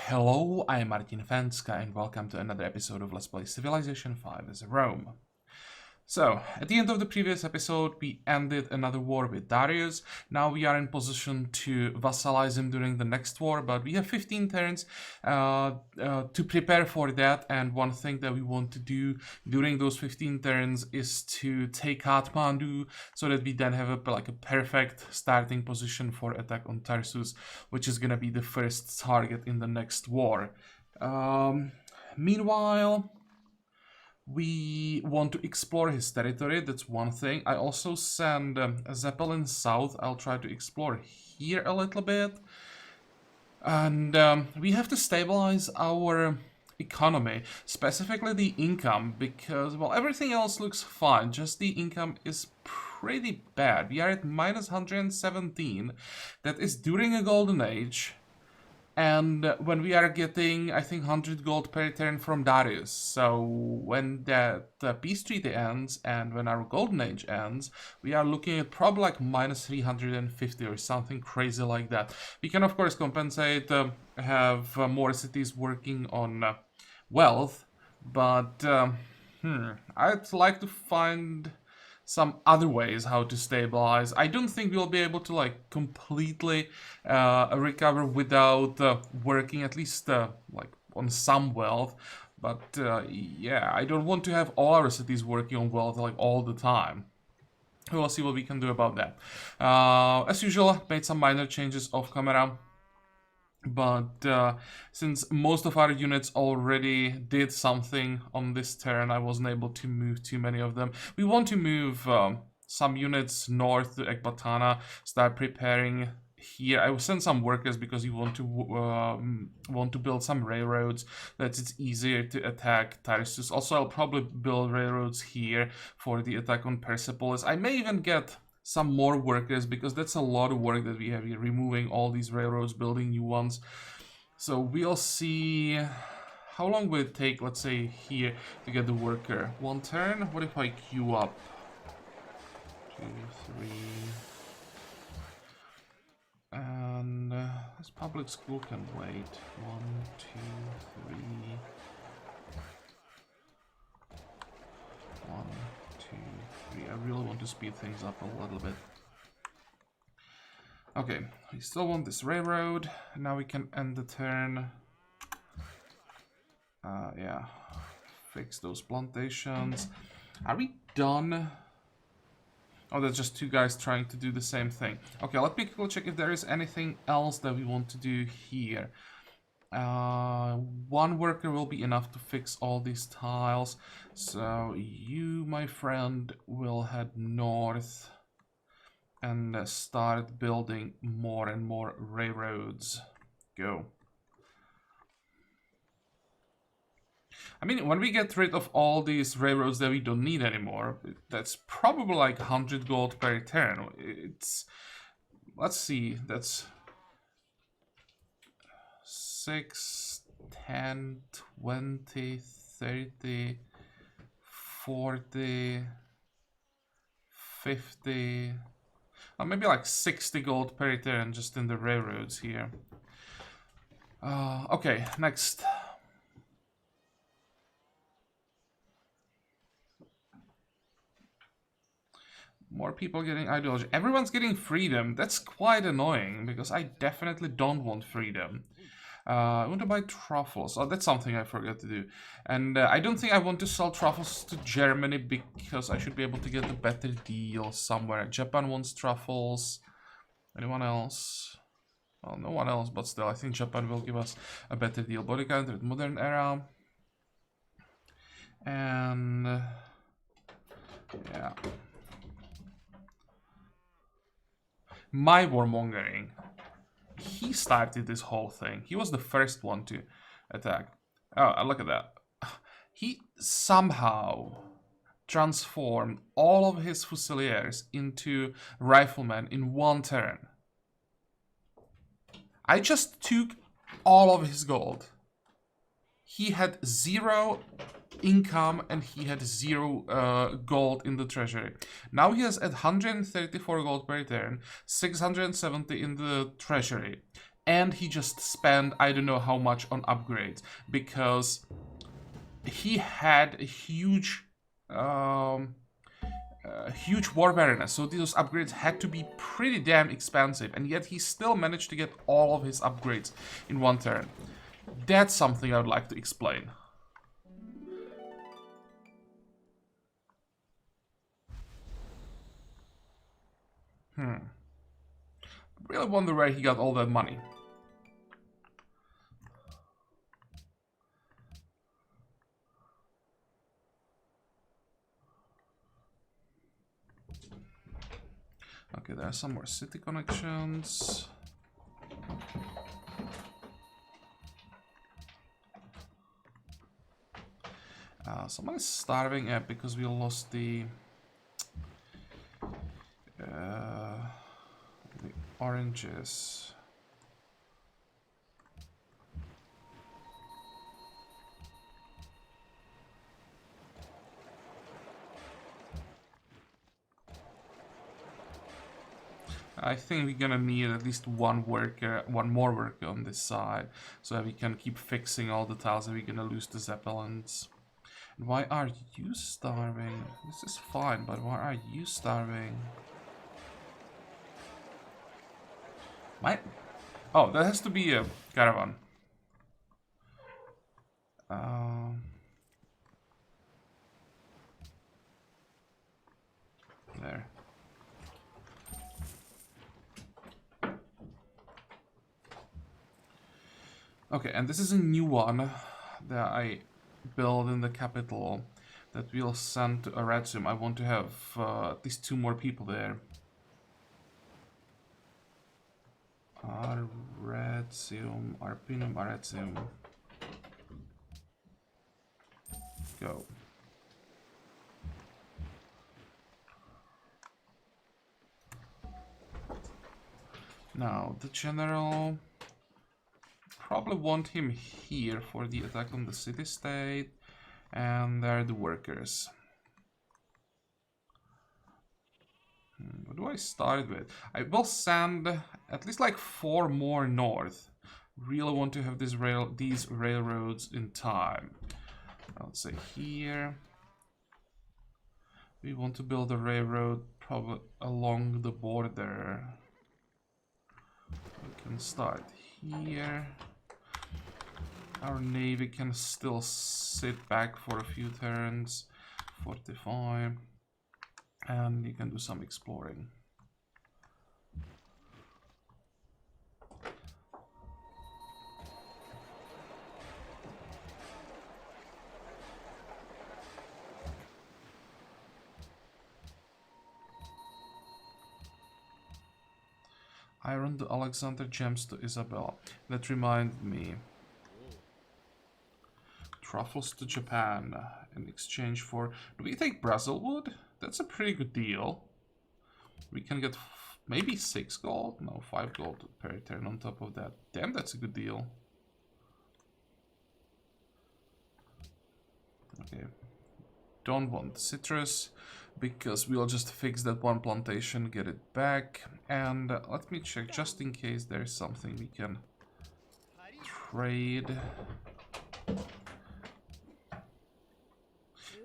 Hello, I'm Martin Fencka and welcome to another episode of Let's Play Civilization 5 as Rome. So, at the end of the previous episode, we ended another war with Darius. Now we are in position to vassalize him during the next war, but we have 15 turns to prepare for that, and one thing that we want to do during those 15 turns is to take Kathmandu, so that we then have a perfect starting position for attack on Tarsus, which is gonna be the first target in the next war. Meanwhile, we want to explore his territory, that's one thing. I also send a Zeppelin south. I'll try to explore here a little bit. And we have to stabilize our economy, specifically the income, because, well, everything else looks fine, just the income is pretty bad. We are at minus 117, that is during a golden age. And when we are getting, I think, 100 gold per turn from Darius. So when that peace treaty ends and when our golden age ends, we are looking at probably like minus 350 or something crazy like that. We can, of course, compensate, have more cities working on wealth, but I'd like to find some other ways how to stabilize. I don't think we'll be able to like completely recover without working at least like on some wealth, but yeah, I don't want to have all our cities working on wealth like all the time. We'll see what we can do about that. As usual, made some minor changes off camera. But since most of our units already did something on this turn, I wasn't able to move too many of them. We want to move some units north to Ecbatana, start preparing here. I will send some workers because you want to build some railroads, that it's easier to attack Tarsus. Also, I'll probably build railroads here for the attack on Persepolis. I may even get some more workers, because that's a lot of work that we have here, removing all these railroads, building new ones. So we'll see how long will it take, let's say here, to get the worker. One turn. What if I queue up? 2, 3, and this public school can wait. 1, 2, 3, 1, 2, 3. I really want to speed things up a little bit. Okay, we still want this railroad. Now we can end the turn. Yeah, fix those plantations. Are we done? Oh, there's just two guys trying to do the same thing. Okay, let me quickly check if there is anything else that we want to do here. One worker will be enough to fix all these tiles. So you, my friend, will head north and start building more and more railroads. Go. I mean, when we get rid of all these railroads that we don't need anymore, that's probably like 100 gold per turn. It's, let's see, that's 6, 10, 20, 30, 40, 50, or maybe like 60 gold per turn just in the railroads here. Okay, next. More people getting ideology. Everyone's getting freedom. That's quite annoying, because I definitely don't want freedom. I want to buy truffles. Oh, that's something I forgot to do. And I don't think I want to sell truffles to Germany, because I should be able to get a better deal somewhere. Japan wants truffles. Anyone else? Well, no one else, but still, I think Japan will give us a better deal. Body count with modern era. And yeah. My warmongering. He started this whole thing. He was the first one to attack. Oh, look at that. He somehow transformed all of his fusiliers into riflemen in one turn. I just took all of his gold. He had 0 income and he had 0 gold in the treasury. Now he has at 134 gold per turn, 670 in the treasury, And he just spent I don't know how much on upgrades, because he had a huge huge war weariness, so those upgrades had to be pretty damn expensive, and yet he still managed to get all of his upgrades in one turn. That's something I would like to explain. Really wonder where he got all that money. Okay, there are some more city connections. Somebody's starving, yeah, because we lost the oranges. I think we're gonna need at least one more worker on this side, so that we can keep fixing all the tiles and we're gonna lose the Zeppelins. And why are you starving? This is fine, but why are you starving? Oh, that has to be a caravan. There. Okay, and this is a new one that I build in the capital that we'll send to Arazium. I want to have at least 2 more people there. Arazium, Arpinum, Arazium. Go. Now, the general... Probably want him here for the attack on the city-state. And there are the workers. What do I start with? I will send at least like 4 more north. Really want to have these railroads in time. I'll say here. We want to build a railroad probably along the border. We can start here. Our navy can still sit back for a few turns. 45. And you can do some exploring. Iron to Alexander, gems to Isabel. That reminded me. Truffles to Japan in exchange for... Do we take Brazil wood? That's a pretty good deal. We can get maybe 6 gold? No, 5 gold per turn on top of that. Damn, that's a good deal. Okay. Don't want citrus, because we'll just fix that one plantation, get it back. And let me check, just in case there's something we can trade.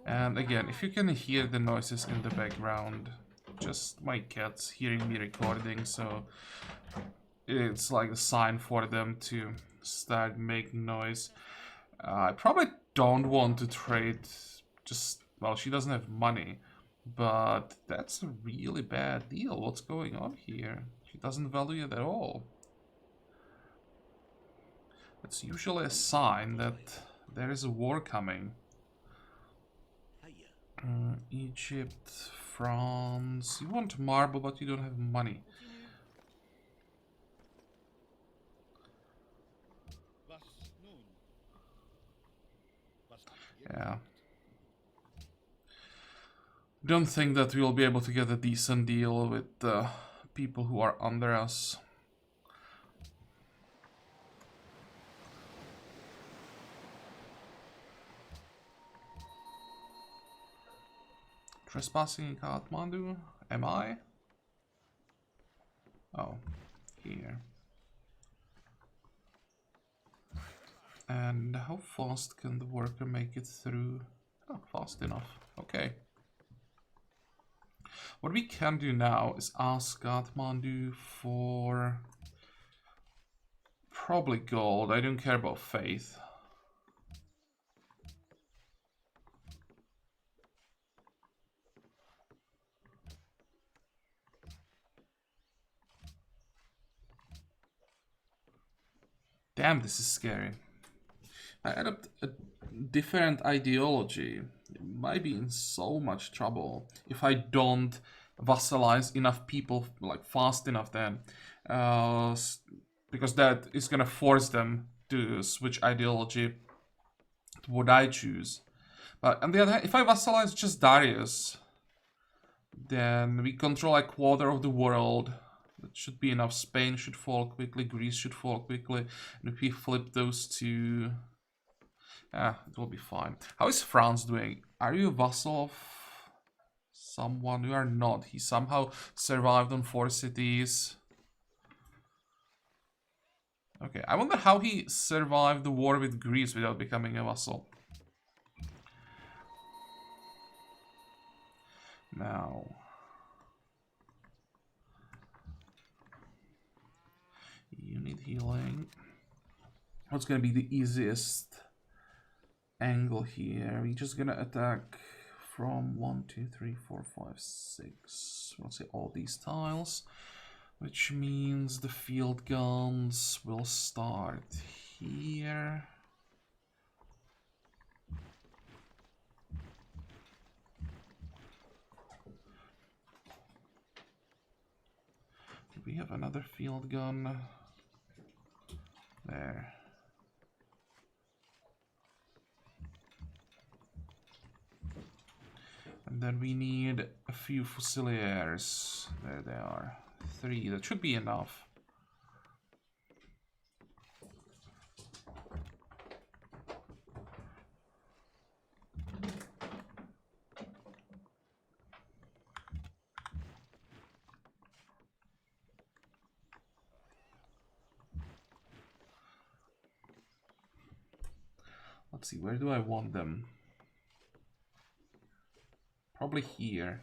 And again, if you can hear the noises in the background, just my cats hearing me recording, so it's like a sign for them to start making noise. I probably don't want to trade, just, well, she doesn't have money, but that's a really bad deal. What's going on here? She doesn't value it at all. It's usually a sign that there is a war coming. Egypt, France. You want marble, but you don't have money. Yeah. Don't think that we'll be able to get a decent deal with people who are under us. Trespassing in Kathmandu? Am I? Oh, here. And how fast can the worker make it through? Oh, fast enough. Okay. What we can do now is ask Kathmandu for probably gold. I don't care about faith. Damn, this is scary. I adopt a different ideology. I might be in so much trouble if I don't vassalize enough people like fast enough then. Because that is gonna force them to switch ideology to what I choose. But on the other hand, if I vassalize just Darius, then we control a quarter of the world. That should be enough. Spain should fall quickly, Greece should fall quickly. And if we flip those two, it will be fine. How is France doing? Are you a vassal of someone? You are not. He somehow survived on 4 cities. Okay, I wonder how he survived the war with Greece without becoming a vassal. Now, you need healing. What's gonna be the easiest angle here? We're just gonna attack from 1, 2, 3, 4, 5, 6. Let's say all these tiles, which means the field guns will start here. Do we have another field gun? There. And then we need a few fusiliers. There they are. 3. That should be enough. Let's see, where do I want them? Probably here.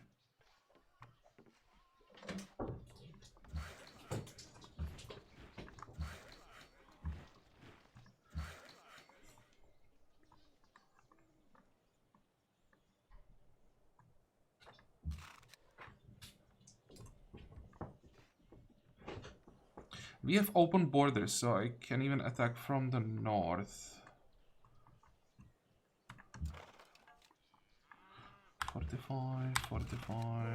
We have open borders, so I can even attack from the north. 45, 45.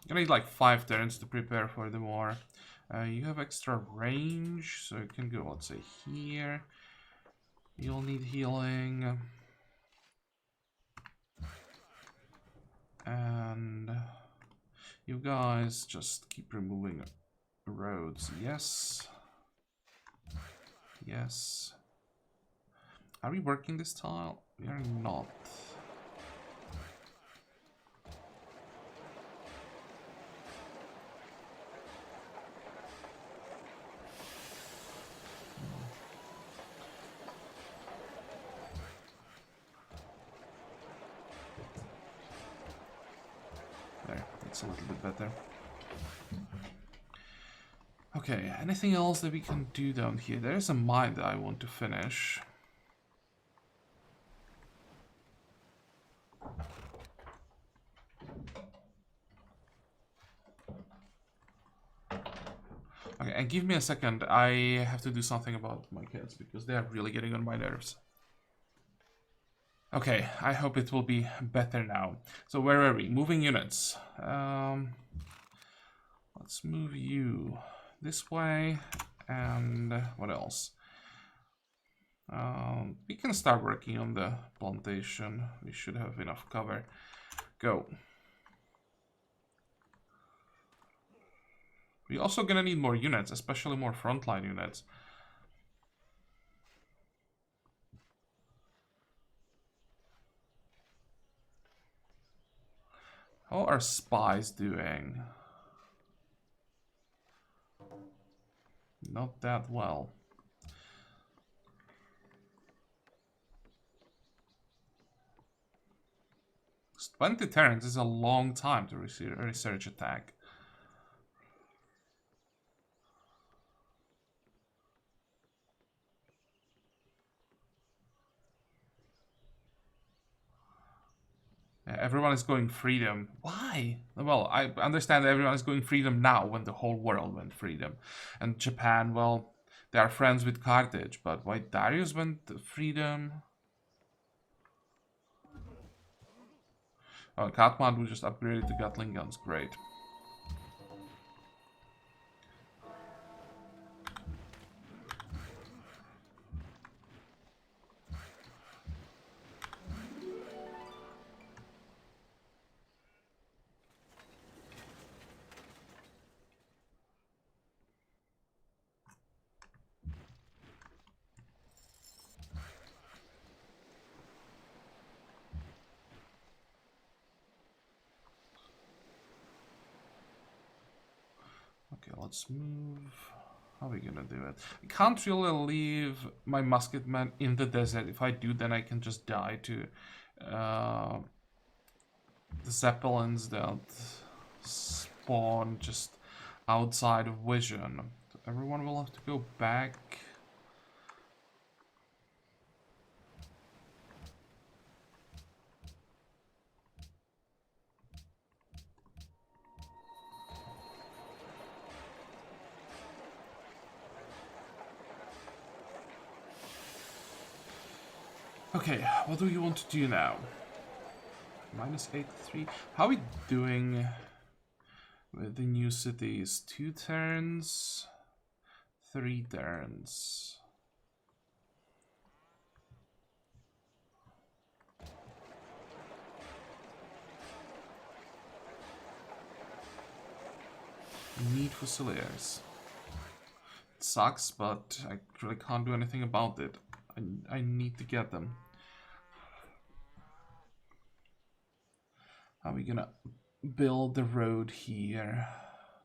Gonna need like 5 turns to prepare for the war. You have extra range, so you can go, let's say, here. You'll need healing. And you guys just keep removing roads. Yes. Yes. Are we working this tile? We are not. There, that's a little bit better. Okay, anything else that we can do down here? There's a mine that I want to finish. Okay, and give me a second. I have to do something about my kids because they are really getting on my nerves. Okay, I hope it will be better now. So where are we? Moving units. Let's move you this way. And what else? We can start working on the plantation. We should have enough cover. Go. We're also gonna need more units, especially more frontline units. How are spies doing? Not that well. 20 turns is a long time to research attack. Yeah, everyone is going freedom. Why? Well, I understand that everyone is going freedom now when the whole world went freedom. And Japan, well, they are friends with Carthage, but why Darius went freedom? Oh, Kathmandu just upgraded to Gatling guns. Great. Okay, let's move. How are we gonna do it? I can't really leave my musketmen in the desert. If I do, then I can just die to the zeppelins that spawn just outside of vision. So everyone will have to go back. Okay, what do you want to do now? Minus 83. How are we doing with the new cities? 2 turns, 3 turns. Need Fusiliers. It sucks, but I really can't do anything about it. I need to get them. How are we gonna build the road here?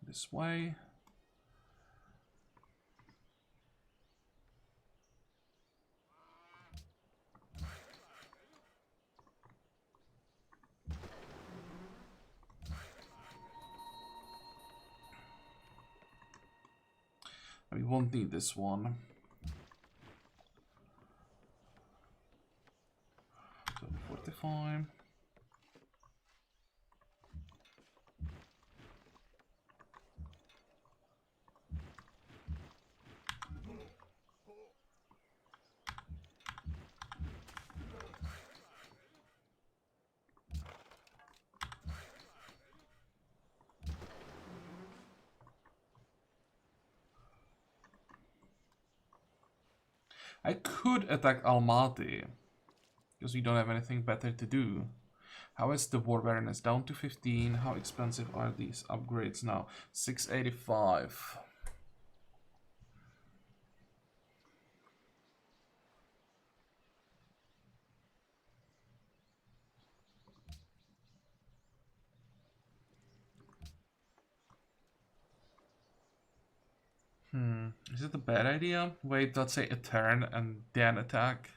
This way. We won't need this one. So 45. I could attack Almaty, because we don't have anything better to do. How is the war awareness? Down to 15. How expensive are these upgrades now? 685. Is it a bad idea? Wait, let's say a turn and then attack.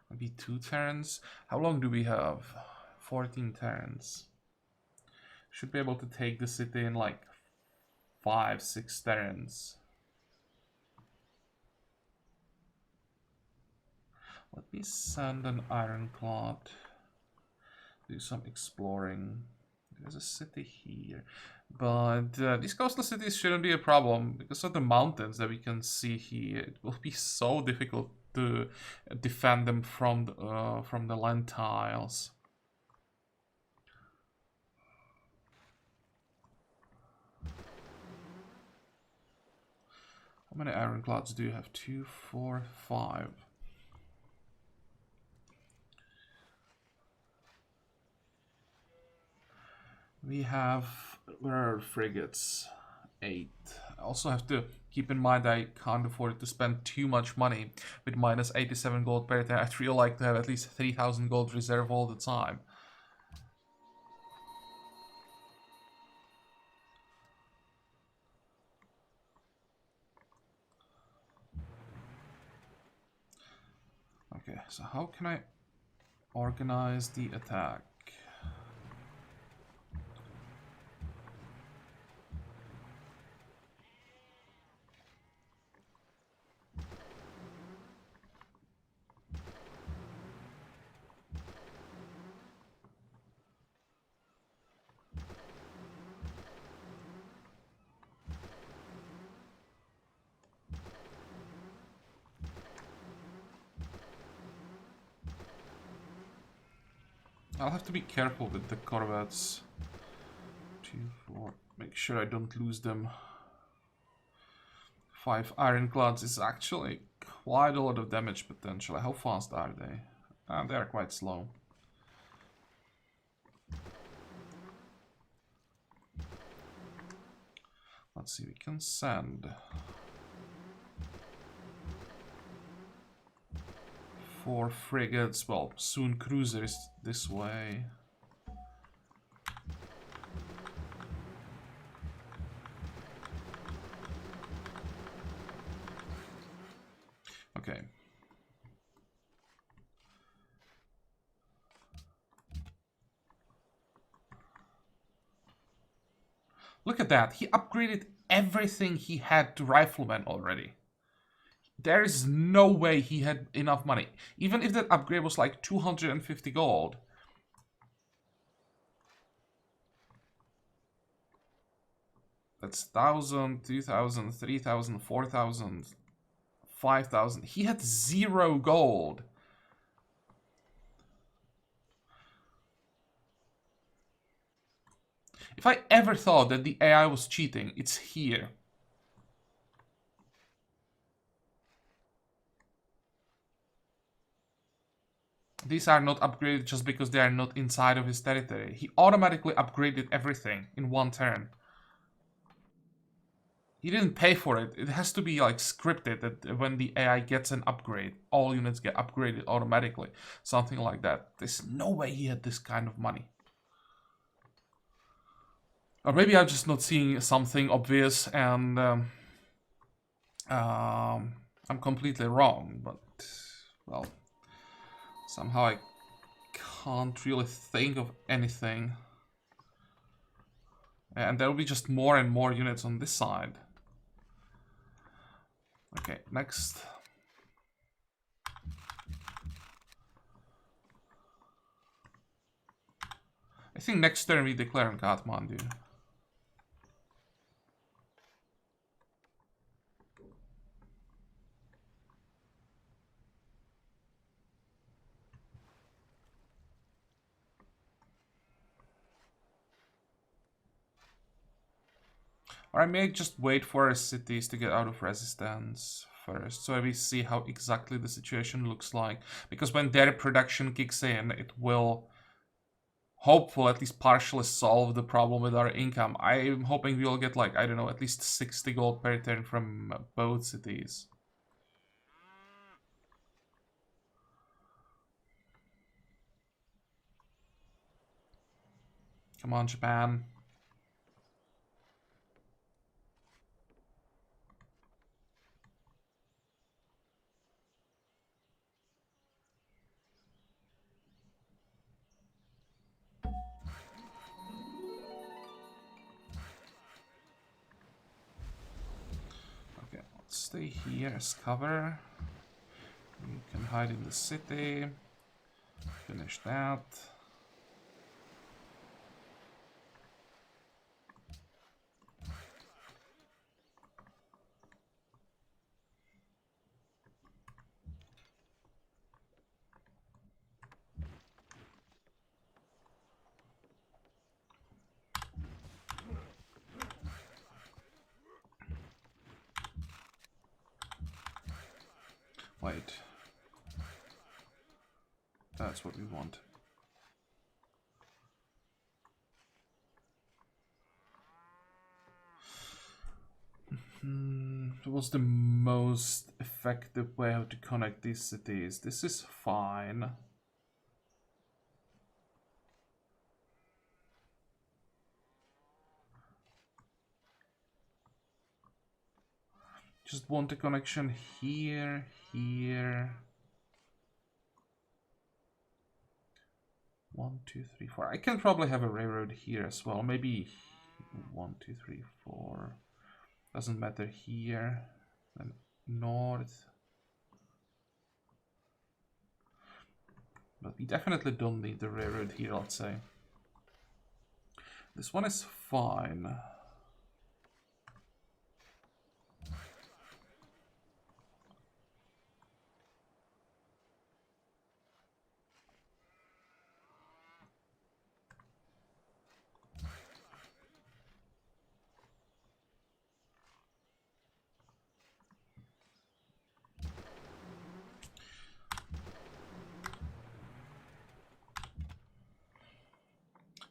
Maybe 2 turns. How long do we have? 14 turns. Should be able to take the city in like 5, 6 turns. Let me send an ironclad. Do some exploring. There's a city here. But these coastal cities shouldn't be a problem because of the mountains that we can see here. It will be so difficult to defend them from the land tiles. How many ironclads do you have? 2, 4, 5. We have, where are frigates? 8. I also have to keep in mind I can't afford to spend too much money with minus 87 gold per turn. I'd really like to have at least 3000 gold reserve all the time. Okay, so how can I organize the attack? I'll have to be careful with the corvettes. 2, 4. Make sure I don't lose them. 5 ironclads is actually quite a lot of damage potential. How fast are they? They are quite slow. Let's see, we can send 4 frigates, well, soon cruisers this way. Okay. Look at that, he upgraded everything he had to riflemen already. There is no way he had enough money. Even if that upgrade was like 250 gold. That's 1,000, 2,000, 3,000, 4,000, 5,000. He had 0 gold. If I ever thought that the AI was cheating, it's here. These are not upgraded just because they are not inside of his territory. He automatically upgraded everything in one turn. He didn't pay for it. It has to be like scripted that when the AI gets an upgrade, all units get upgraded automatically. Something like that. There's no way he had this kind of money. Or maybe I'm just not seeing something obvious and I'm completely wrong, but well, somehow I can't really think of anything. And there will be just more and more units on this side. Okay, next. I think next turn we declare on Kathmandu. Or I may just wait for our cities to get out of resistance first, so we see how exactly the situation looks like. Because when their production kicks in, it will hopefully at least partially solve the problem with our income. I'm hoping we'll get like, I don't know, at least 60 gold per turn from both cities. Come on, Japan. Okay, let's stay here as cover. You can hide in the city. Finish that. Wait. That's what we want. What's the most effective way how to connect these cities? This is fine. Just want a connection here, here. 1, 2, 3, 4. I can probably have a railroad here as well. Maybe 1, 2, 3, 4. Doesn't matter here. Then north. But we definitely don't need the railroad here, let's say. This one is fine.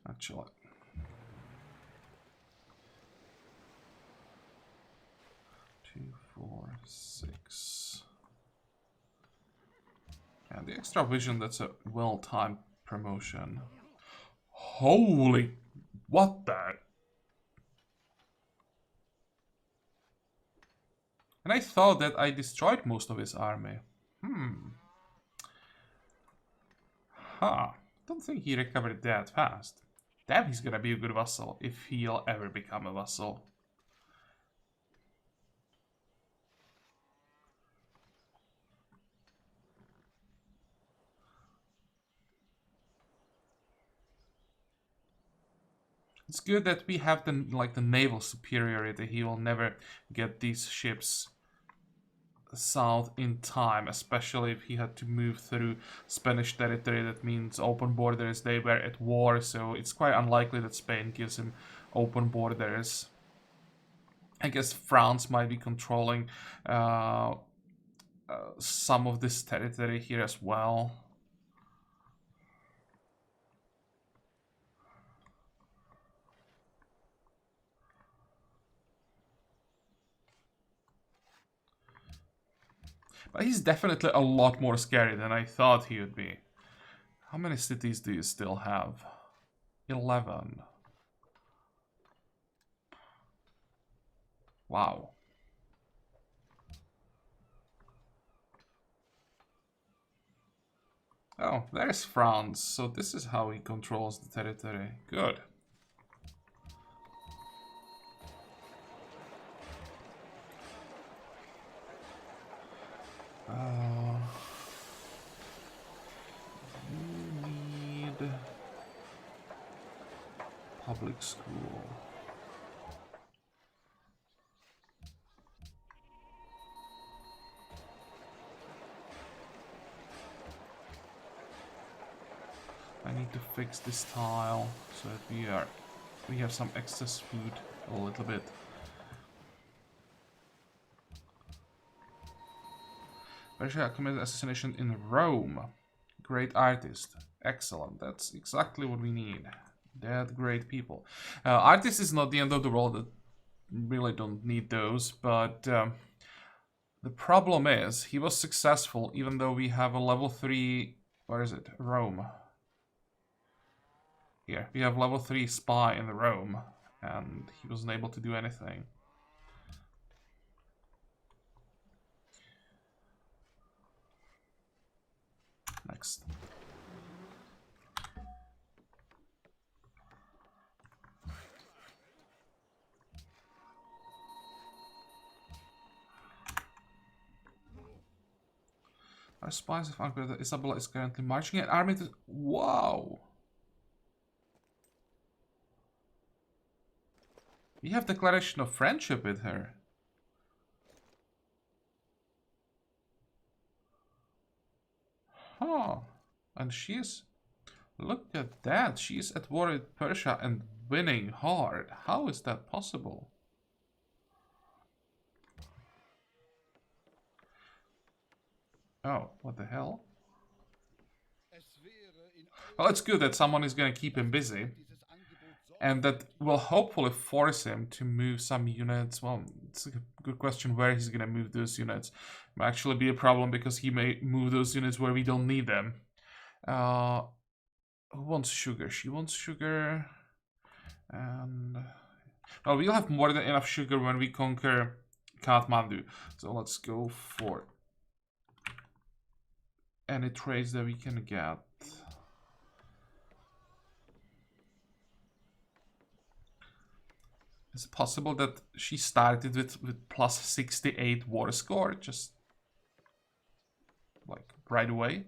Actually. Two, 4, 6. And the extra vision, that's a well-timed promotion. Holy... What the... And I thought that I destroyed most of his army. Huh. Don't think he recovered that fast. Damn, he's gonna be a good vassal, if he'll ever become a vassal. It's good that we have the naval superiority. He will never get these ships south in time, especially if he had to move through Spanish territory. That means open borders. They were at war, so it's quite unlikely that Spain gives him open borders. I guess France might be controlling some of this territory here as well. But he's definitely a lot more scary than I thought he would be. How many cities do you still have? 11. Wow. Oh, there's France. So this is how he controls the territory. Good. You need public school. I need to fix this tile so that we have some excess food a little bit. Persia committed assassination in Rome. Great artist. Excellent. That's exactly what we need. That great people. Artist is not the end of the world. Really don't need those, but the problem is he was successful even though we have a level 3... Where is it? Rome. Here, we have level 3 spy in Rome, and he wasn't able to do anything. Next. Our spies have found that Isabella is currently marching an army to... Wow! We have declaration of friendship with her. Huh. And she's... Look at that. She's at war with Persia and winning hard. How is that possible? Oh, what the hell? Well, it's good that someone is gonna keep him busy. And that will hopefully force him to move some units. Well, it's a good question where he's gonna move those units. Might actually be a problem because he may move those units where we don't need them. Who wants sugar? She wants sugar. And well, we'll have more than enough sugar when we conquer Kathmandu. So let's go for any trades that we can get. Is it possible that she started with plus 68 war score just like right away?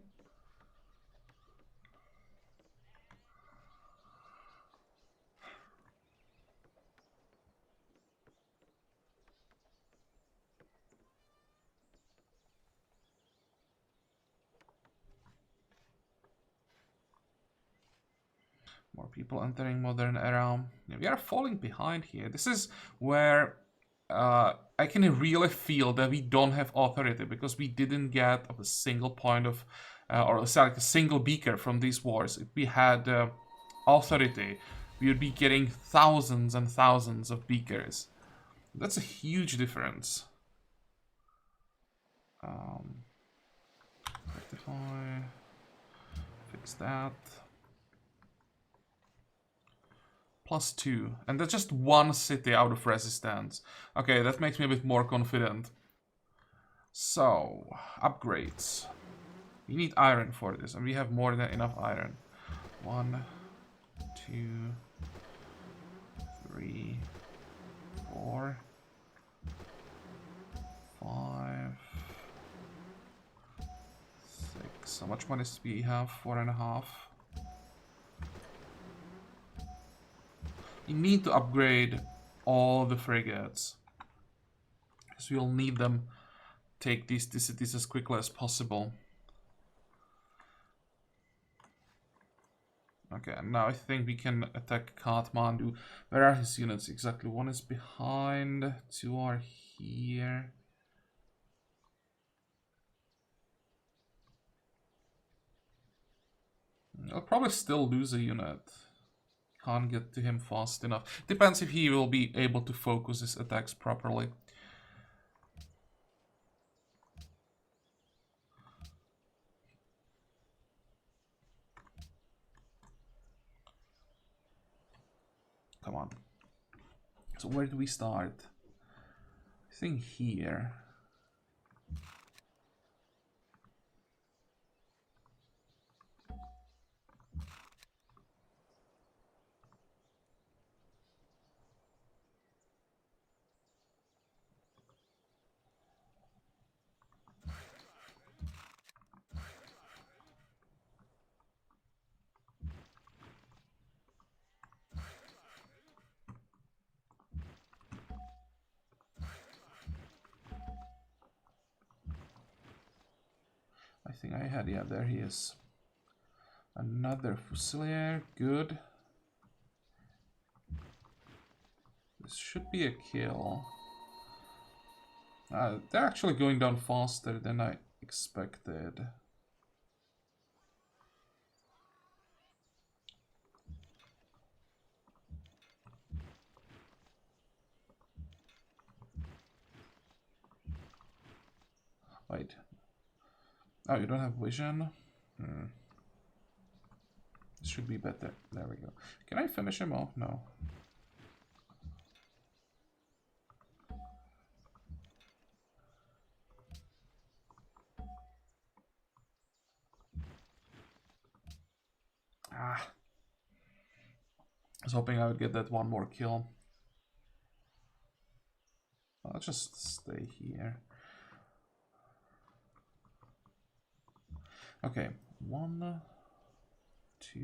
More people entering modern era. Yeah, we are falling behind here. This is where I can really feel that we don't have authority because we didn't get a single point of, or like a single beaker from these wars. If we had authority, we would be getting thousands and thousands of beakers. That's a huge difference. Rectify. Fix that. +2. And that's just one city out of resistance. Okay, that makes me a bit more confident. So, upgrades. We need iron for this, and we have more than enough iron. 1, 2, 3, 4, 5, 6. How much money do we have? 4.5. We need to upgrade all the frigates, because we'll need them take these cities as quickly as possible. Okay, now I think we can attack Kathmandu. Where are his units exactly? One is behind, 2 are here. I'll probably still lose a unit. Can't get to him fast enough. Depends if he will be able to focus his attacks properly. Come on. So where do we start? I think here. I think I had, yeah, there he is. Another Fusilier, good. This should be a kill. They're actually going down faster than I expected. Wait. Oh, you don't have vision? This should be better. There we go. Can I finish him off? No. Ah. I was hoping I would get that one more kill. I'll just stay here. Okay. 1, 2,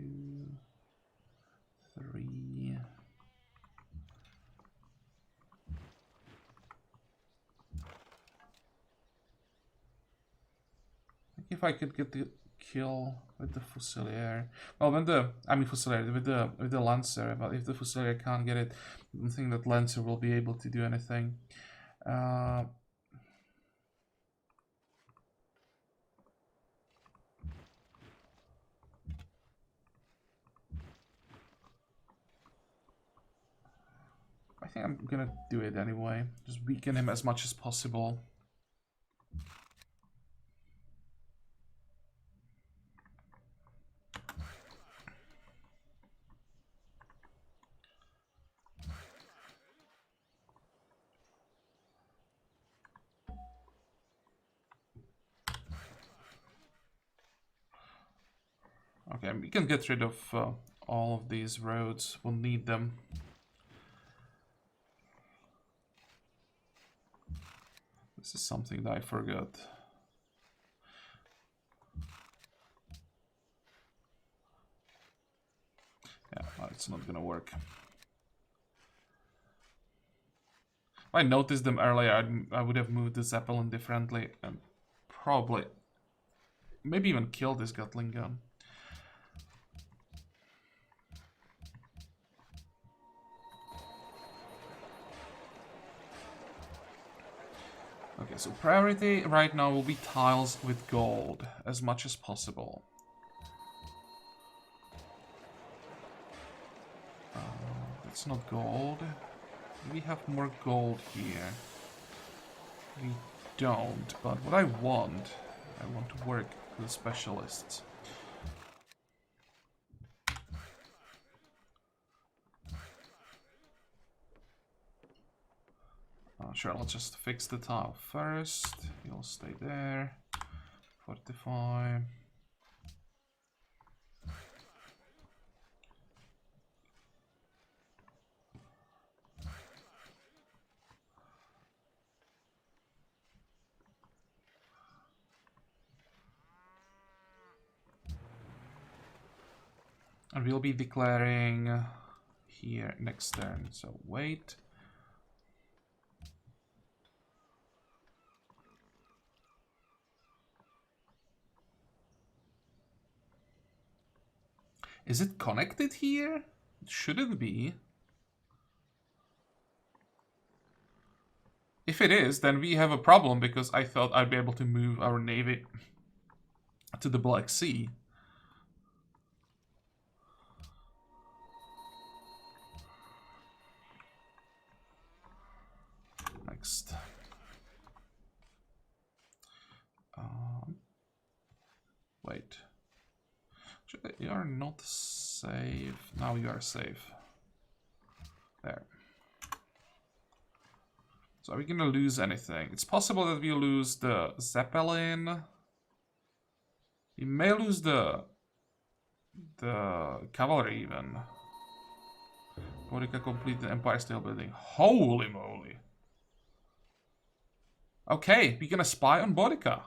3. I think if I could get the kill with the Fusilier. Well, when the Fusilier with the Lancer, but if the Fusilier can't get it, I don't think that Lancer will be able to do anything. I think I'm gonna do it anyway. Just weaken him as much as possible. Okay, we can get rid of all of these roads. We'll need them. This is something that I forgot. Yeah, well, it's not gonna work. If I noticed them earlier, I would have moved the Zeppelin differently and probably maybe even killed this Gatling gun. Okay, so priority right now will be tiles with gold as much as possible. That's not gold. We have more gold here. We don't, but what I want to work with specialists. Sure, let's just fix the tile first. You'll stay there. Fortify. And we'll be declaring here next turn, so wait. Is it connected here? It shouldn't be. If it is, then we have a problem because I thought I'd be able to move our navy to the Black Sea. Next. Wait. You are not safe. Now you are safe. There. So are we gonna lose anything? It's possible that we lose the Zeppelin. We may lose the cavalry even. Bodica complete the Empire State Building. Holy moly. Okay, we're gonna spy on Bodica.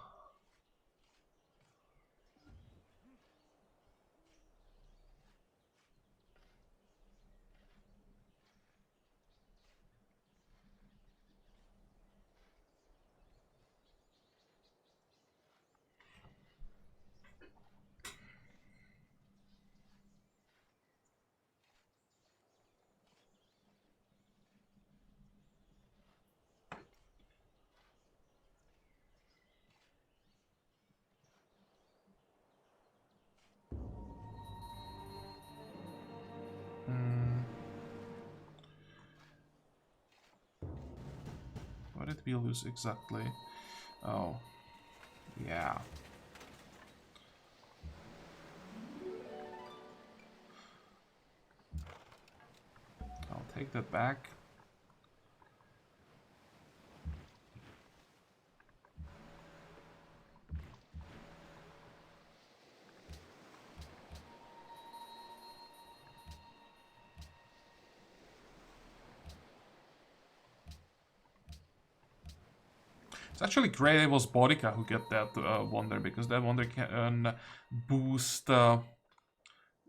What did we lose exactly? Oh, yeah. I'll take that back. It's actually great it was Bodica who get that wonder, because that wonder can boost the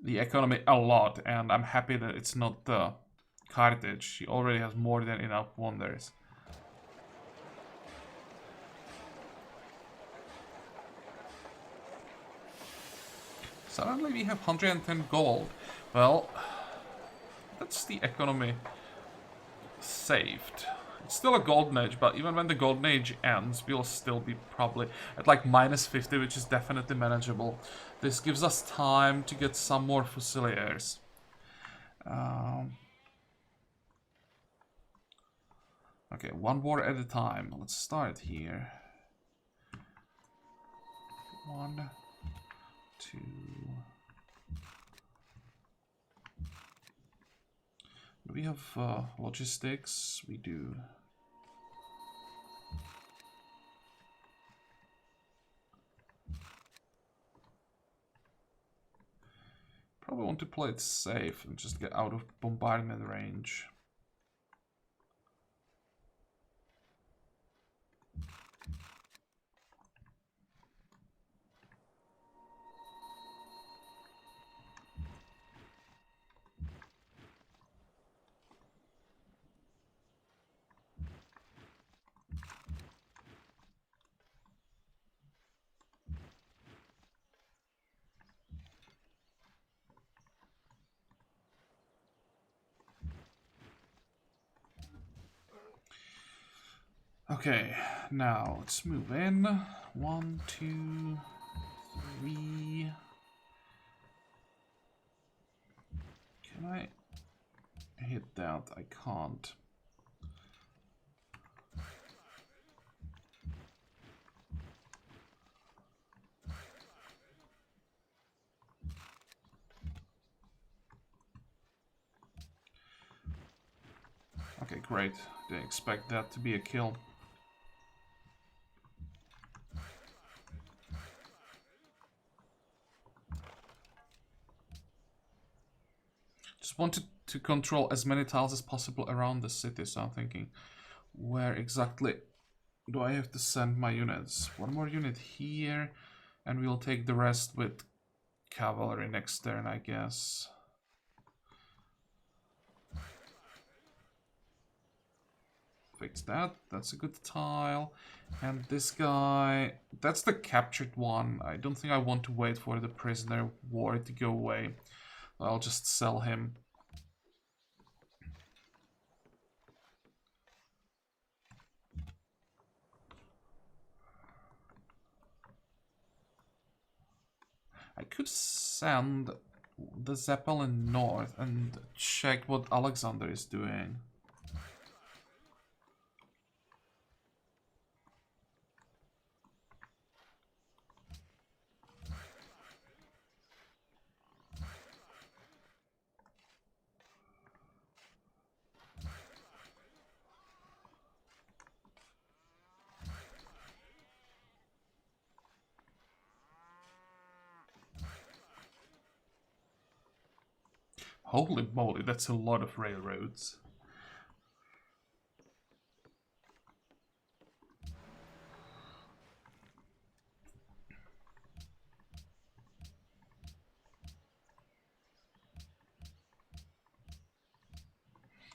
economy a lot, and I'm happy that it's not Carthage. She already has more than enough wonders. Suddenly we have 110 gold. Well, that's the economy saved. It's still a golden age, but even when the golden age ends, we'll still be probably at like -50, which is definitely manageable. This gives us time to get some more Fusiliers. Okay, one war at a time. Let's start here. 1, 2. Do we have logistics? We do. Probably want to play it safe and just get out of bombardment range. Okay, now let's move in. 1, 2, 3. Can I hit that? I can't. Okay, great. Didn't expect that to be a kill. Just wanted to control as many tiles as possible around the city, so I'm thinking, where exactly do I have to send my units? One more unit here, and we'll take the rest with cavalry next turn, I guess. Fix that. That's a good tile. And this guy, that's the captured one. I don't think I want to wait for the prisoner war to go away. I'll just sell him. I could send the Zeppelin north and check what Alexander is doing. Holy moly, that's a lot of railroads.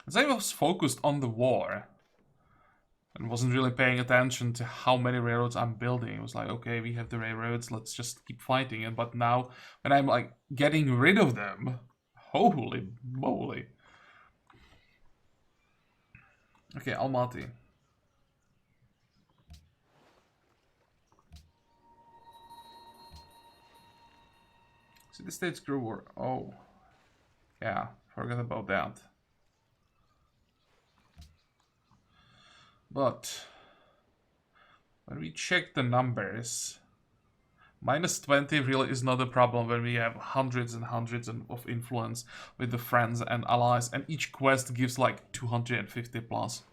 As I was focused on the war and wasn't really paying attention to how many railroads I'm building. It was like, okay, we have the railroads, let's just keep fighting it. But now, when I'm like getting rid of them, holy moly. Okay, Almaty. City States grew war. Oh. Yeah, forgot about that. But when we check the numbers, -20 really is not a problem when we have hundreds and hundreds of influence with the friends and allies, and each quest gives like 250 plus.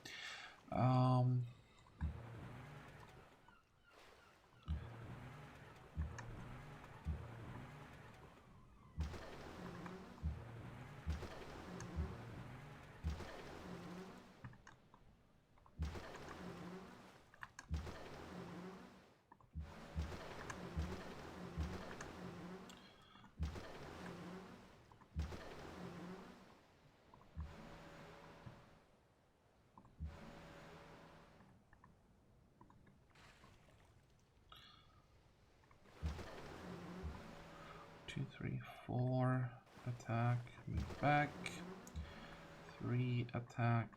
Two, three, 4 attack, move back. 3 attack.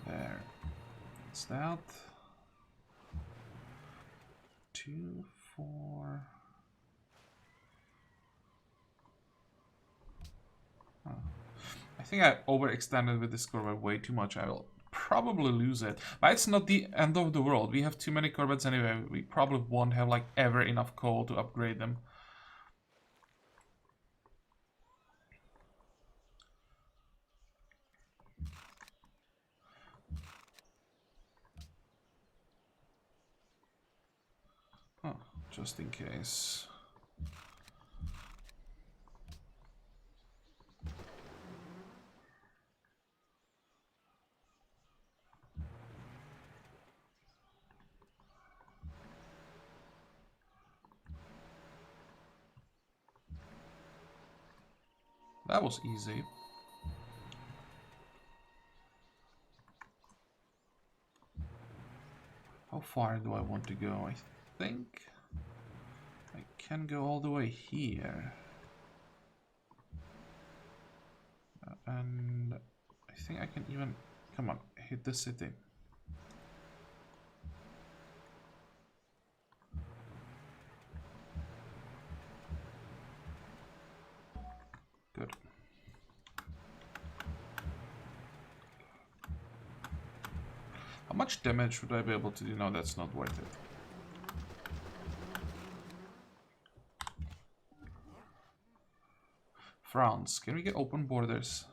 There. What's that? 2, 4. Oh. I think I overextended with this corvette way too much. I will probably lose it. But it's not the end of the world. We have too many corvettes anyway. We probably won't have like ever enough coal to upgrade them. Oh, just in case. That was easy. How far do I want to go? I think I can go all the way here. And I think I can even... Come on, hit the city. Good. How much damage would I be able to do? No, that's not worth it. France, can we get open borders?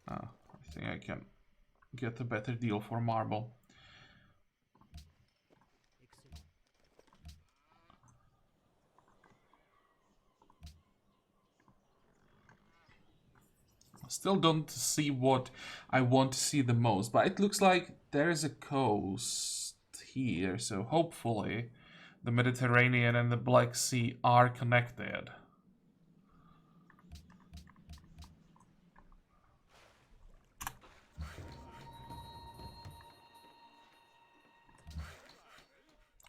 I think I can get a better deal for marble. Still don't see what I want to see the most, but it looks like there is a coast here, so hopefully the Mediterranean and the Black Sea are connected.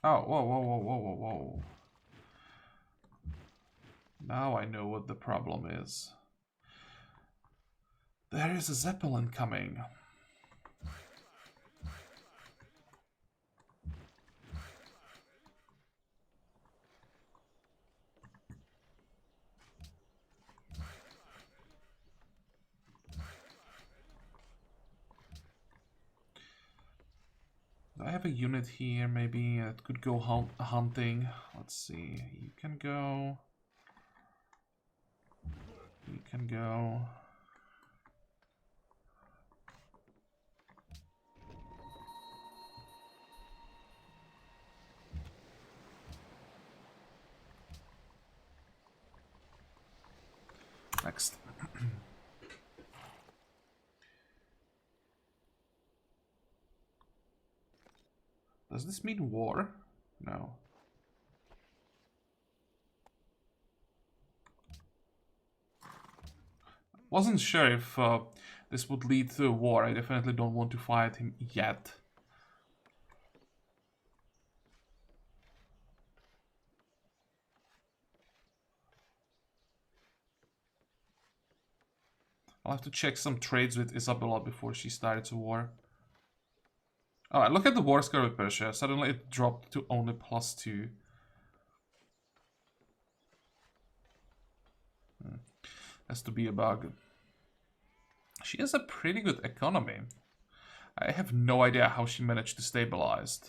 Oh, whoa, whoa, whoa, whoa, whoa, whoa. Now I know what the problem is. There is a Zeppelin coming. I have a unit here, maybe it could go hunting. Let's see, you can go. You can go. Next. Does this mean war? No. Wasn't sure if this would lead to a war. I definitely don't want to fight him yet. I'll have to check some trades with Isabella before she starts a war. Alright, look at the war score with Persia. Suddenly it dropped to only +2. Has to be a bug. She has a pretty good economy. I have no idea how she managed to stabilize.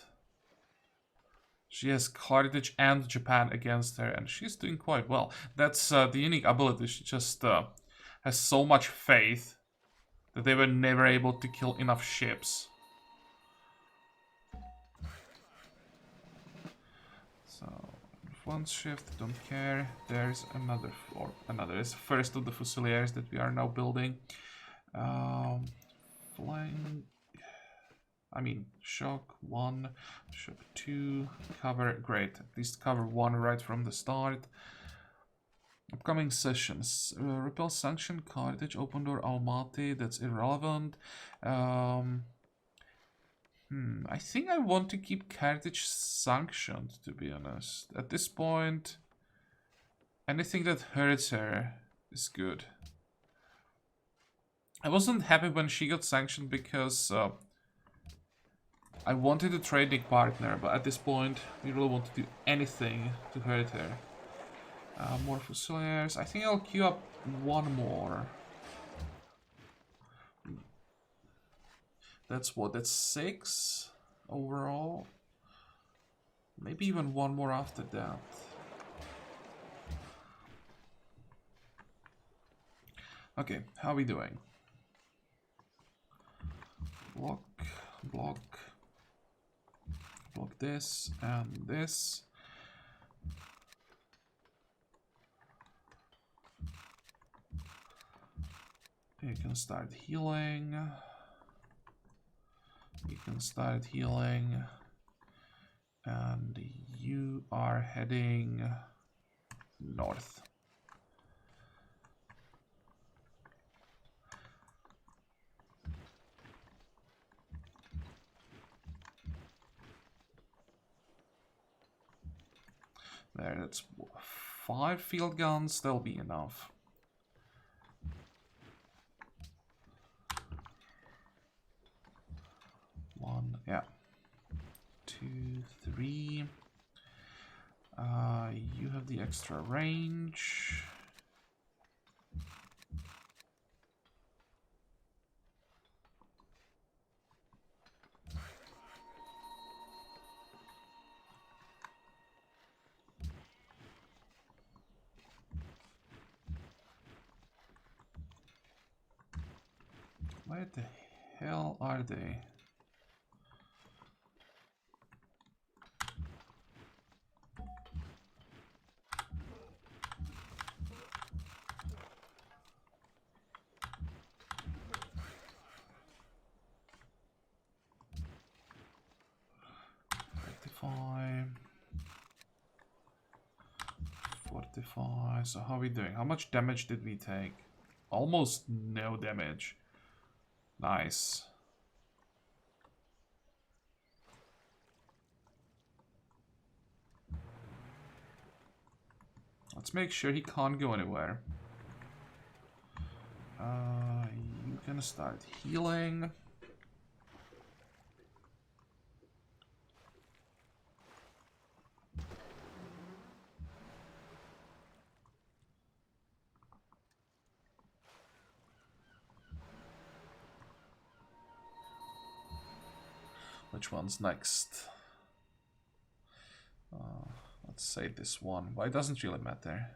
She has Carthage and Japan against her, and she's doing quite well. That's the unique ability. She just has so much faith that they were never able to kill enough ships. So, one shift, don't care. There's another floor. Another is first of the Fusiliers that we are now building. Flying. I mean, shock 1, shock 2, cover, great. At least cover 1 right from the start. Upcoming sessions. Repel Sanction, Carthage, Open Door, Almaty, that's irrelevant. I think I want to keep Carthage sanctioned, to be honest. At this point, anything that hurts her is good. I wasn't happy when she got sanctioned because I wanted a trading partner, but at this point, we really want to do anything to hurt her. More Fusiliers. I think I'll queue up one more. That's what? That's 6 overall. Maybe even one more after that. Okay, how are we doing? Block, block, block this and this. You can start healing. You can start healing. And you are heading north. There, that's 5 field guns, that'll be enough. One, yeah. 2, 3. You have the extra range. Where the hell are they? So how are we doing? How much damage did we take? Almost no damage. Nice. Let's make sure he can't go anywhere. You can start healing. Which one's next? Let's say this one, but it doesn't really matter.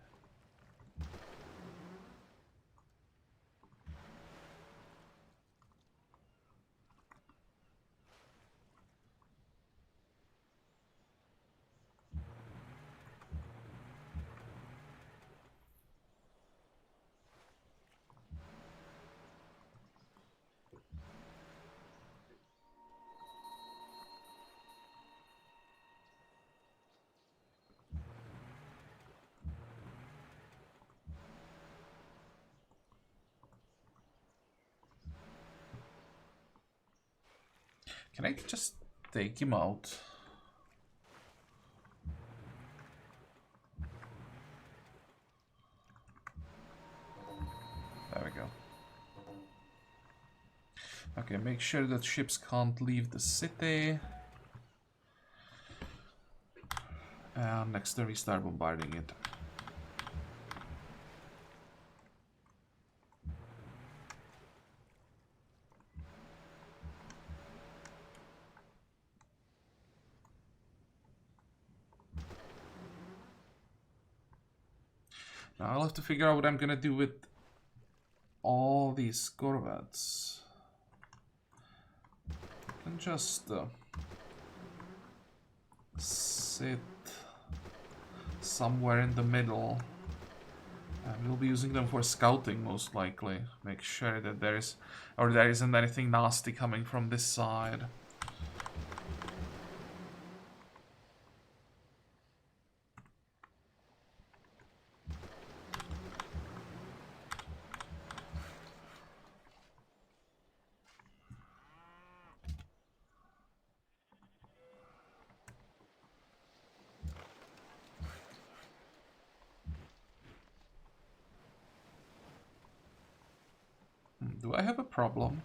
Can I just take him out? There we go. Okay, make sure that ships can't leave the city. And next turn we start bombarding it. Now I'll have to figure out what I'm gonna do with all these corvettes. I can just sit somewhere in the middle. And we'll be using them for scouting most likely. Make sure that there isn't anything nasty coming from this side. Do I have a problem?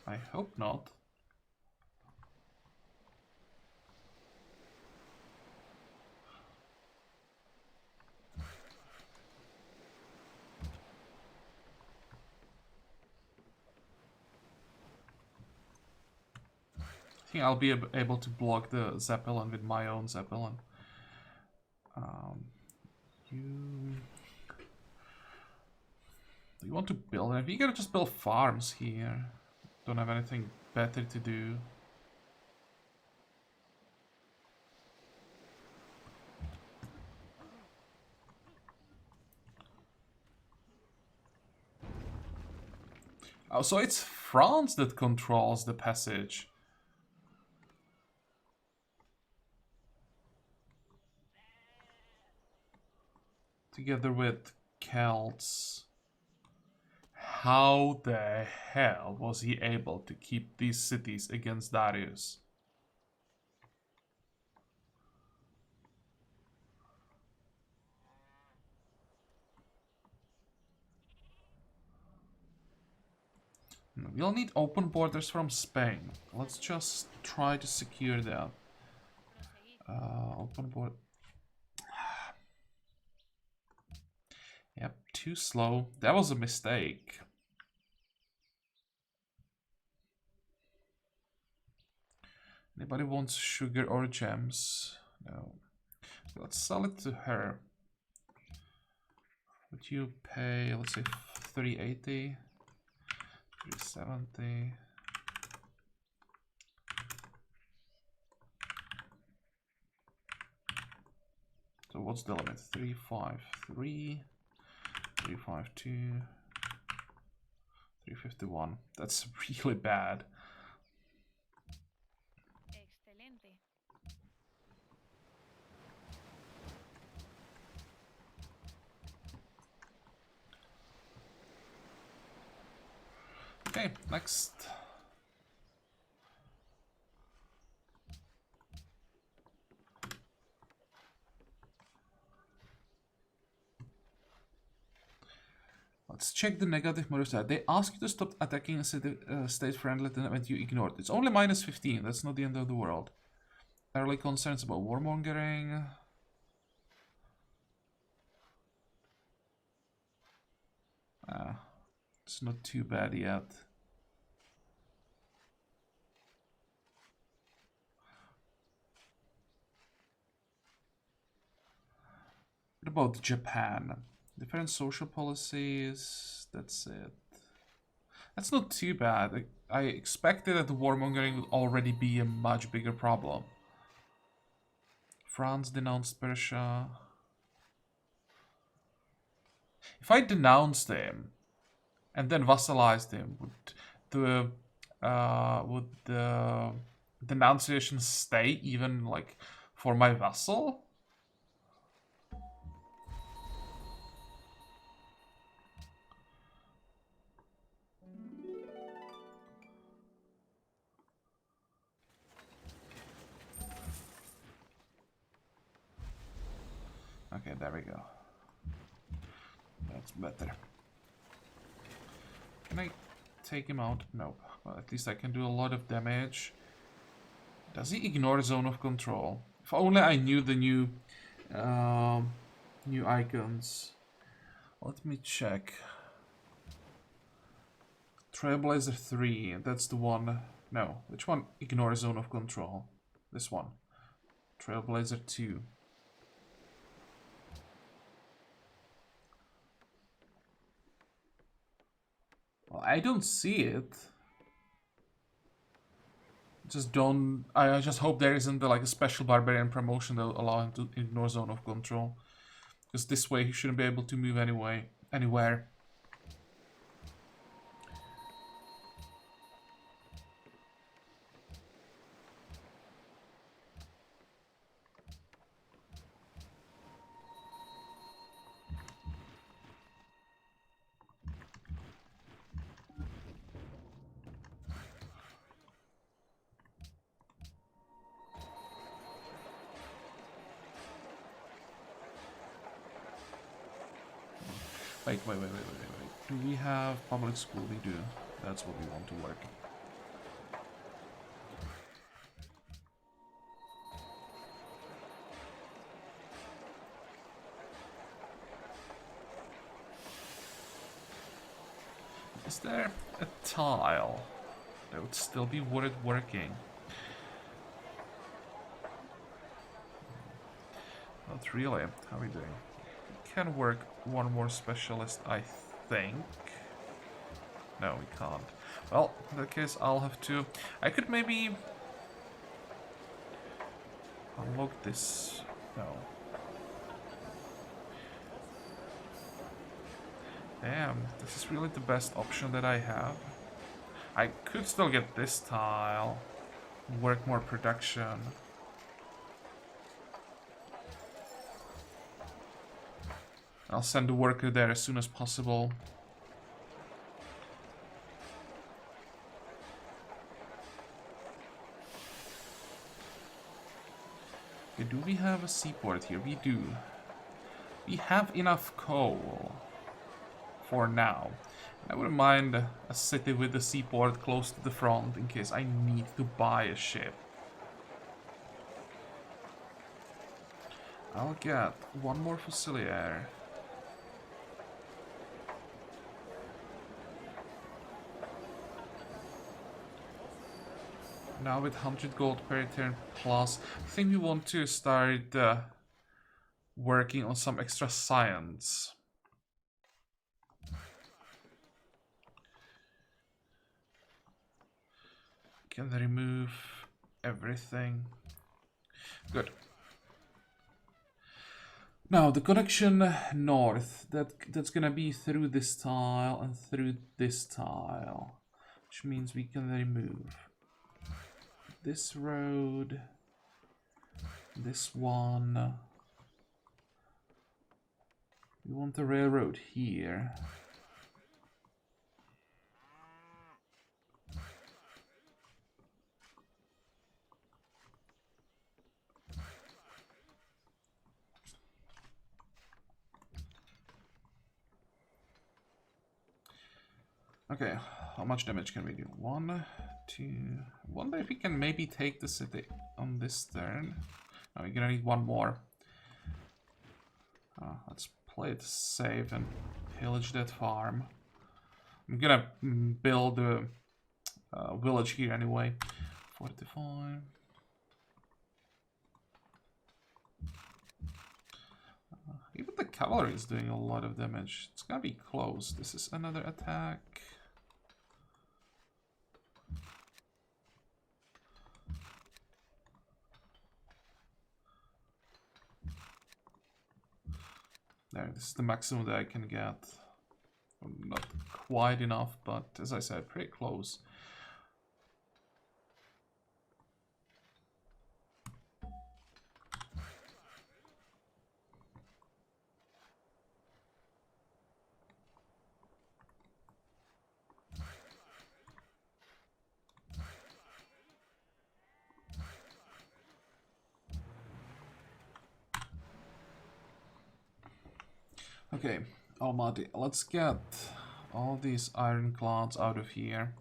I hope not. I think I'll be able to block the Zeppelin with my own Zeppelin. You want to build anything? You gotta just build farms here. Don't have anything better to do. Oh, so it's France that controls the passage. Together with Celts. How the hell was he able to keep these cities against Darius? We'll need open borders from Spain. Let's just try to secure that. Open border. Yep, too slow. That was a mistake. Anybody wants sugar or gems? No. Let's sell it to her. Would you pay, let's say, 380, 370? So what's the limit? 353, 352, 351. That's really bad. Okay, next. Let's check the negative motor side. They ask you to stop attacking a state friendly event you ignored. It's only minus 15. That's not the end of the world. Early concerns about warmongering. It's not too bad yet. What about Japan? Different social policies. That's it. That's not too bad. I expected that the warmongering would already be a much bigger problem. France denounced Persia. If I denounced him and then vassalized him, would the denunciation stay even like for my vassal? Okay, there we go. That's better. Can I take him out? Nope. Well, at least I can do a lot of damage. Does he ignore zone of control? If only I knew the new new icons. Let me check. Trailblazer 3, that's the one. No, which one ignores zone of control? This one. Trailblazer 2. Well, I don't see it. Just don't. I just hope there isn't like a special barbarian promotion that will allow him to ignore zone of control. Because this way he shouldn't be able to move anywhere. Wait. Do we have public school? We do. That's what we want to work. Is there a tile that would still be worth working? Not really. How are we doing? We can work one more specialist, I think. No, we can't. Well, in that case, I'll have to... I could maybe... unlock this... No. Damn, this is really the best option that I have. I could still get this tile. Work more production. I'll send the worker there as soon as possible. Okay, do we have a seaport here? We do. We have enough coal. For now. I wouldn't mind a city with a seaport close to the front in case I need to buy a ship. I'll get one more Fusilier. Now with 100 gold per turn plus, I think we want to start working on some extra science. Can remove everything. Good. Now the connection north, that's gonna be through this tile and through this tile, which means we can remove this road, this one. We want the railroad here. Okay, how much damage can we do? 1, 2... wonder if we can maybe take the city on this turn. No, we're gonna need one more. Let's play it safe and pillage that farm. I'm gonna build a village here anyway. 45. Even the cavalry is doing a lot of damage. It's gonna be close. This is another attack. There, this is the maximum that I can get. Not quite enough, but as I said, pretty close. Okay, Almaty, let's get all these ironclads out of here.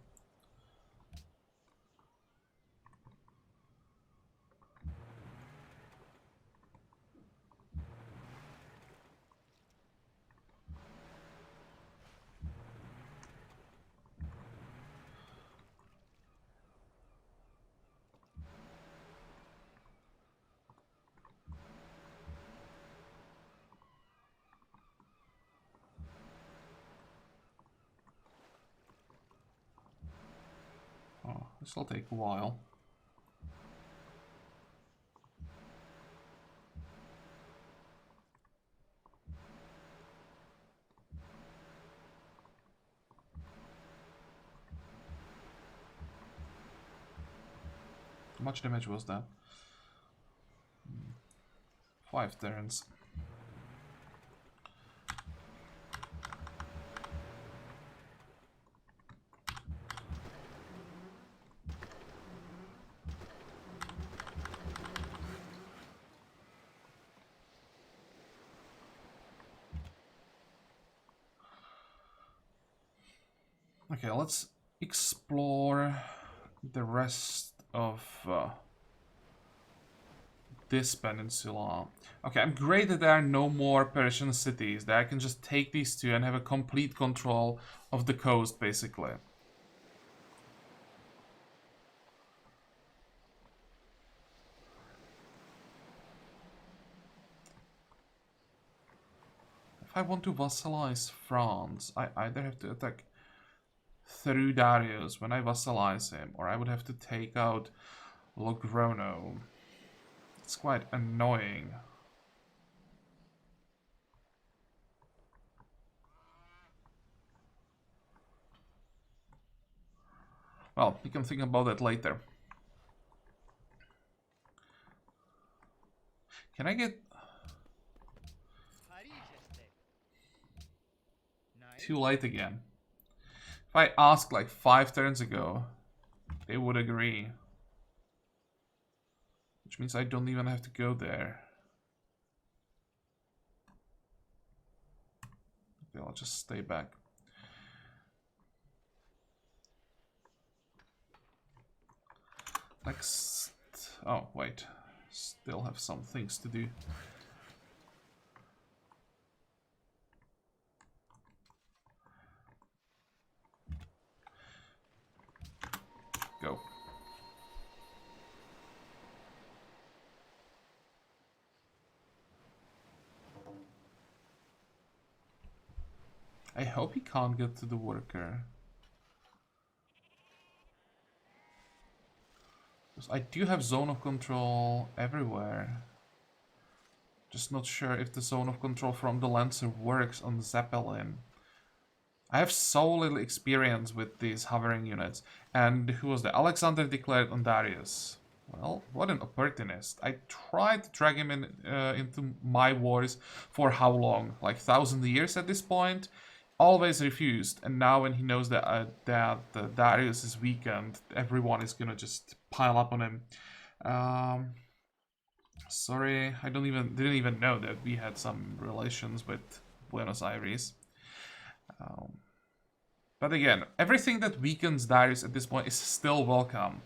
This will take a while. How much damage was that? 5 turns. Okay, let's explore the rest of this peninsula. Okay, I'm great that there are no more Persian cities, that I can just take these two and have a complete control of the coast, basically. If I want to vassalize France, I either have to attack through Darius when I vassalize him, or I would have to take out Logrono. It's quite annoying. Well, we can think about that later. Can I get... Too late again. If I asked like 5 turns ago, they would agree. Which means I don't even have to go there. Okay, I'll just stay back. Next... Oh, wait. Still have some things to do. Go. I hope he can't get to the worker. Because I do have zone of control everywhere. Just not sure if the zone of control from the Lancer works on Zeppelin. I have so little experience with these hovering units. And who was the Alexander declared on Darius? Well, what an opportunist. I tried to drag him in, into my wars for how long? Like 1,000 years at this point? Always refused. And now when he knows that, Darius is weakened, everyone is gonna just pile up on him. Sorry, I didn't even know that we had some relations with Buenos Aires. But again, everything that weakens Darius at this point is still welcome.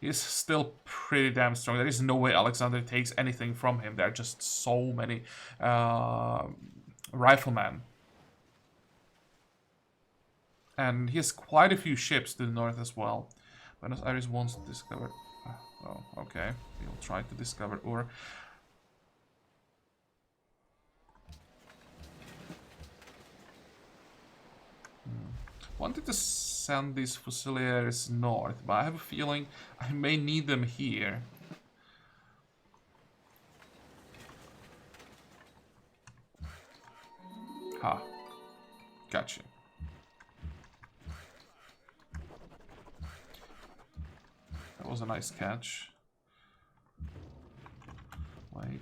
He is still pretty damn strong. There is no way Alexander takes anything from him. There are just so many riflemen. And he has quite a few ships to the north as well. Buenos Aires wants to discover... Oh, okay. He'll try to discover Ur. Wanted to send these Fusiliers north, but I have a feeling I may need them here. Ha. Gotcha. That was a nice catch. Wait.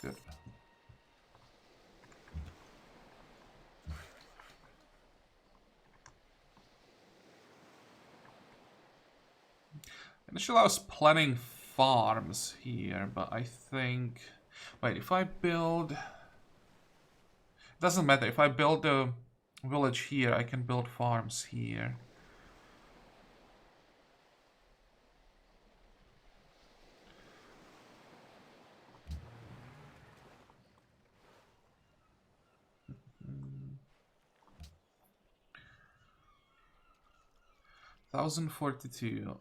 Good. Initially I was planning farms here, but I think... Wait, if I build... Doesn't matter, if I build a village here, I can build farms here. $1,042.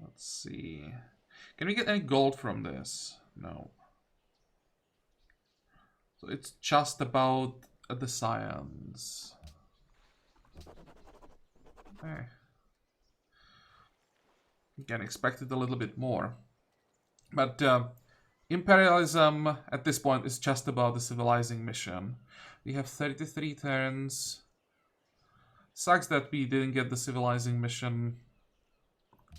Let's see. Can we get any gold from this? No. So it's just about the science. Okay. Again, expected a little bit more. But imperialism at this point is just about the civilizing mission. We have 33 turns. Sucks that we didn't get the civilizing mission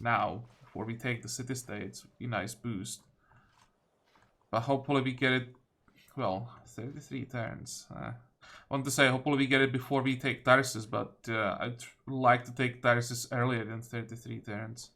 now, before we take the city-states. Be a nice boost. But hopefully we get it, well, 33 turns. I want to say hopefully we get it before we take Tarsus, but I'd like to take Tarsus earlier than 33 turns.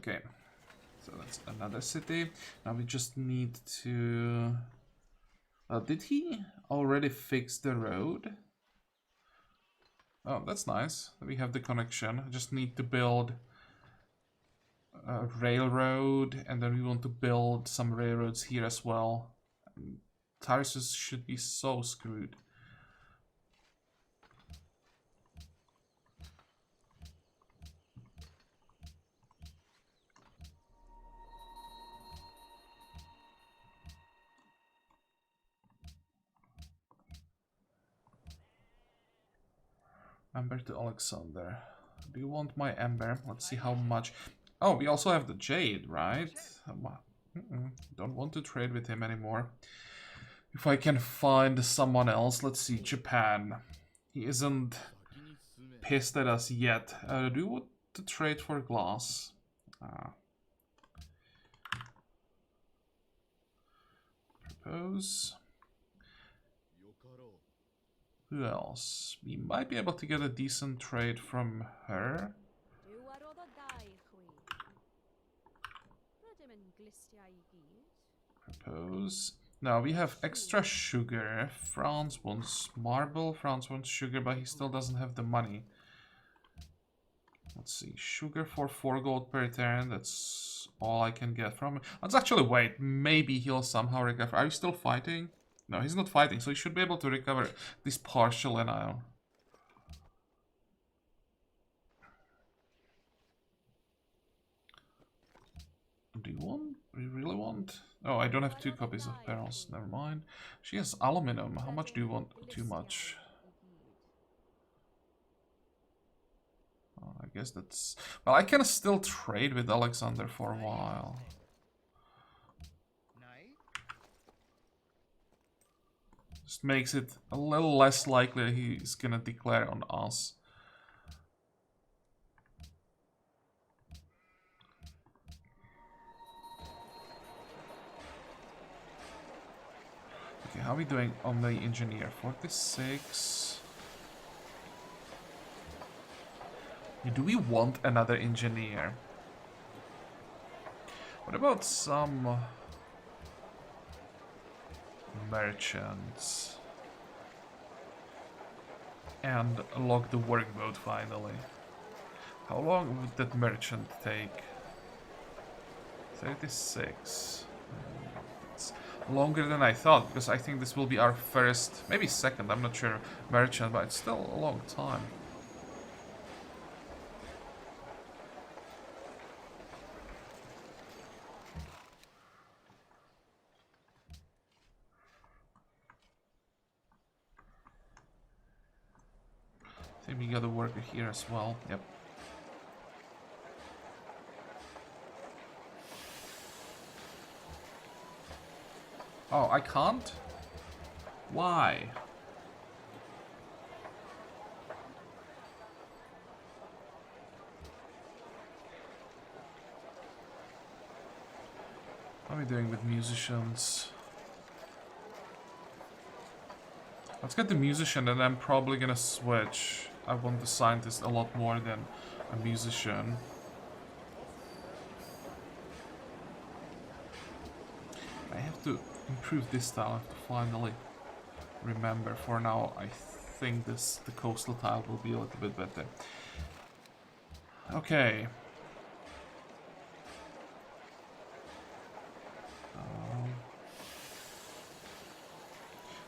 Okay, so that's another city. Now we just need to... did he already fix the road? Oh, that's nice. We have the connection. I just need to build a railroad, and then we want to build some railroads here as well. Tarsus should be so screwed. Ember to Alexander. Do you want my ember? Let's see how much. Oh, we also have the jade, right? Don't want to trade with him anymore. If I can find someone else, let's see, Japan. He isn't pissed at us yet. Do you want to trade for glass? Propose. Who else? We might be able to get a decent trade from her. Propose. Now we have extra sugar. France wants marble, France wants sugar, but he still doesn't have the money. Let's see, sugar for 4 gold per turn, that's all I can get from him. Let's actually wait, maybe he'll somehow recover. Are you still fighting? No, he's not fighting, so he should be able to recover this partial denial. Do you want? Do you really want? Oh, I don't have 2 copies of barrels, never mind. She has aluminum, how much do you want? Too much. I guess that's... Well, I can still trade with Alexander for a while. Just makes it a little less likely he's gonna declare on us. Okay, how are we doing on the engineer? 46... Do we want another engineer? What about some merchants? And log the workboat finally. How long would that merchant take? 36. It's longer than I thought, because I think this will be our first, maybe second, I'm not sure, merchant, but it's still a long time. I think we got a worker here as well. Yep. Oh, I can't? Why? What are we doing with musicians? Let's get the musician and I'm probably gonna switch. I want the scientist a lot more than a musician. I have to improve this tile. I have to finally remember. For now, I think the coastal tile will be a little bit better. Okay.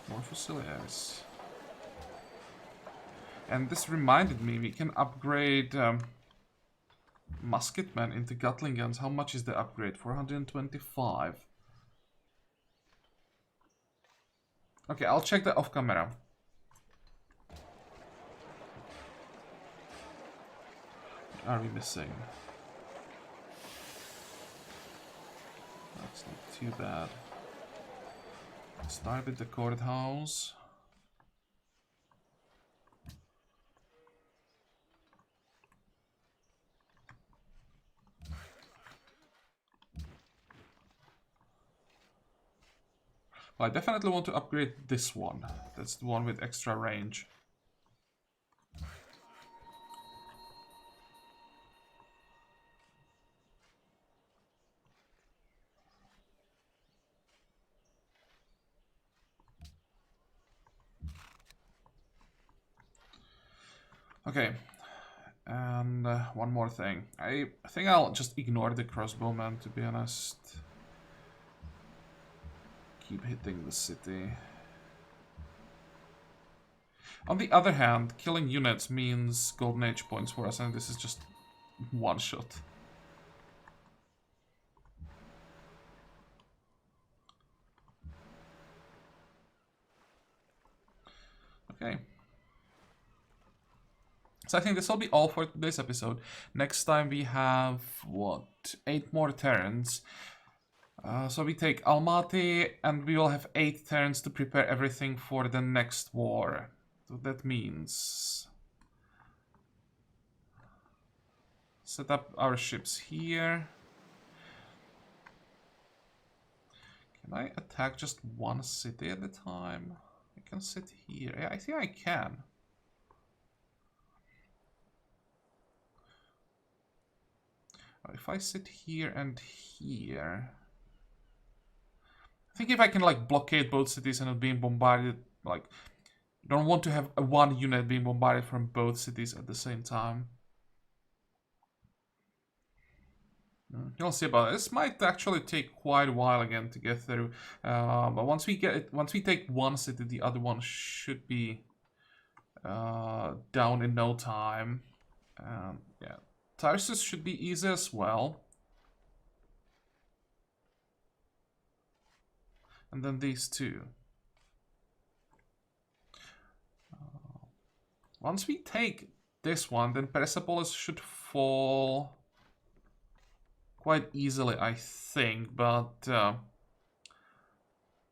More fusiliers. And this reminded me, we can upgrade musketmen into Gatling guns. How much is the upgrade? 425. Okay, I'll check that off camera. What are we missing? That's not too bad. Start with the courthouse. Well, I definitely want to upgrade this one. That's the one with extra range. Okay. And one more thing. I think I'll just ignore the crossbowman, to be honest. Keep hitting the city. On the other hand, killing units means Golden Age points for us, and this is just one shot. Okay. So I think this will be all for today's episode. Next time we have, what, 8 more turns. So we take Almaty, and we will have 8 turns to prepare everything for the next war. So that means... set up our ships here. Can I attack just one city at a time? I can sit here. Yeah, I think I can. If I sit here and here... I think if I can, like, blockade both cities and not being bombarded, like... You don't want to have one unit being bombarded from both cities at the same time. You'll see about it. This might actually take quite a while again to get through. But once we take one city, the other one should be down in no time. Yeah, Tarsus should be easy as well. And then these two. Once we take this one, then Persepolis should fall quite easily, I think, but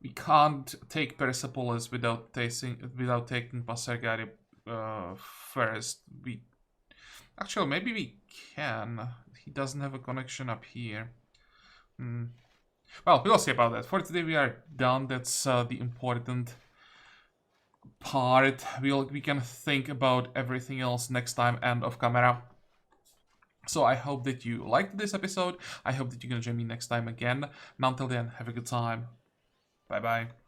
we can't take Persepolis without taking Pasargadi first. Actually, maybe we can. He doesn't have a connection up here. Well, we'll see about that. For today, we are done. That's the important part. We can think about everything else next time and off camera. So I hope that you liked this episode. I hope that you're gonna join me next time again. And until then, have a good time. Bye bye.